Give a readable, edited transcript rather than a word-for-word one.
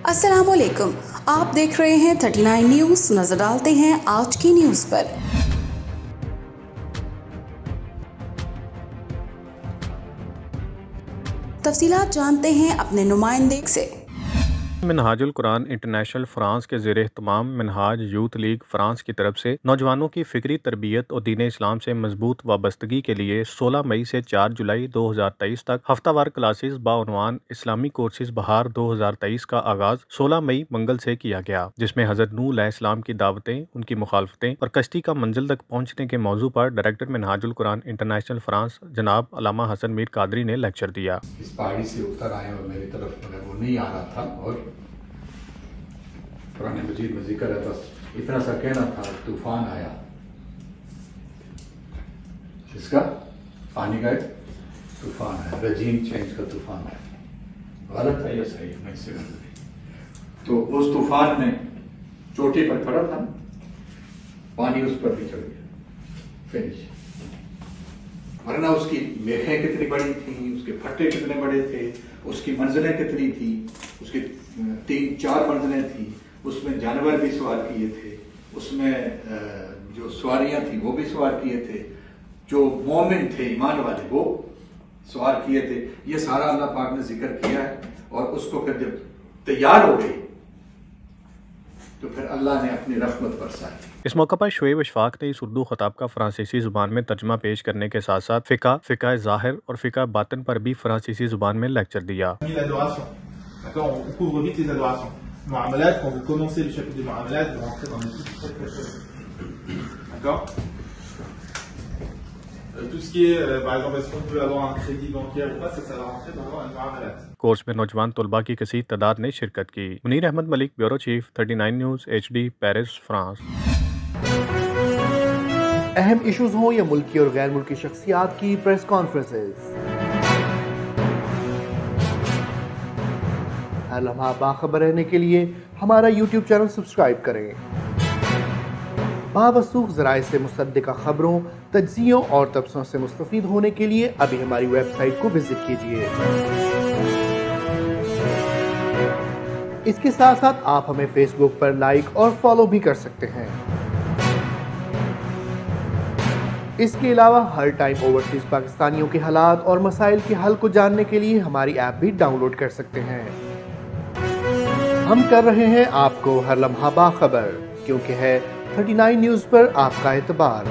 अस्सलाम वालेकुम, आप देख रहे हैं 39 न्यूज़। नजर डालते हैं आज की न्यूज़ पर। तफसीलात जानते हैं अपने नुमाइंदे से। मिनहाजुल कुरान इंटरनेशनल फ्रांस के ज़ेर एहतमाम मिनहाज यूथ लीग फ्रांस की तरफ से नौजवानों की फ़िक्री तरबियत और दीन इस्लाम से मजबूत वाबस्तगी के लिए 16 मई से 4 जुलाई 2023 तक हफ्तावार क्लासेस बाउनवान इस्लामी कोर्सेज बहार 2023 का आगाज़ 16 मई मंगल से किया गया, जिसमें हज़रत नूह अलैहिस्सलाम की दावतें, उनकी मुखालफतें और कश्ती का मंजिल तक पहुँचने के मौजू पर director Minhajul Quran international France जनाब अल्लामा हसन मीर कादरी ने लेक्चर दिया। इस पहाड़ी से उतर आए और मेरी तरफ वो नहीं आ रहा था और कुरान मजीद में जिक्र है, बस इतना सा कहना था, तूफान आया, इसका पानी का तूफान है, रजीम चेंज का तूफान है। गलत है या सही है, मैं इससे गलत नहीं। तो उस तूफान में चोटी पर पड़ा था, पानी उस पर भी चढ़ गया, फिनिश। वरना उसकी मेखें कितनी बड़ी थी, उसके फट्टे कितने बड़े थे, उसकी मंजिलें कितनी थी, उसकी 3-4 मंजिलें थी, उसमें जानवर भी सवार किए थे, उसमें जो सवारियां थी वो भी सवार किए थे, जो मोमिन थे ईमान वाले वो सवार किए थे। ये सारा अल्लाह पाक ने जिक्र किया है और उसको फिर जब तैयार हो गई तो फिर अल्लाह ने अपनी रहमत बरसाई। इस मौके पर शुएब अशफाक ने इस उर्दू खताब का फ्रांसीसी जुबान में तर्जमा पेश करने के साथ साथ फ़िक़ा ज़ाहिर और फ़िक़ा बातिन पर भी फ्रांसीसी जुबान में लेक्चर दिया। Muamalat, quand vous commencez le chapitre des Muamalat, vous rentrez dans des trucs très très très. D'accord? Tout ce qui est, par exemple, est-ce qu'on peut avoir un crédit bancaire ou pas, ça va rentrer dans un Muamalat. Course में नौजवान तलबा की कसीर तादाद ने शिरकत की। Munir Ahmed Malik, bureau chief, 39 news, HD, Paris, France. अहम इश्यूज हों या मुल्की और गैर मुल्की शख्सियात की प्रेस कॉन्फ्रेंसेस, हर लम्हा बाखबर रहने के लिए हमारा YouTube चैनल सब्सक्राइब करें। बावसूख ज़राए से मुसद्दिक़ा खबरों, तज्ज़ियों और तबसरों से मुस्तफ़ीद होने के लिए अभी हमारी वेबसाइट को विजिट कीजिए। इसके साथ साथ आप हमें फेसबुक पर लाइक और फॉलो भी कर सकते हैं। इसके अलावा हर टाइम ओवरसीज पाकिस्तानियों के हालात और मसाइल के हल को जानने के लिए हमारी ऐप भी डाउनलोड कर सकते हैं। हम कर रहे हैं आपको हर लम्हा बाखबर, क्योंकि है 39 न्यूज़ पर आपका एतबार।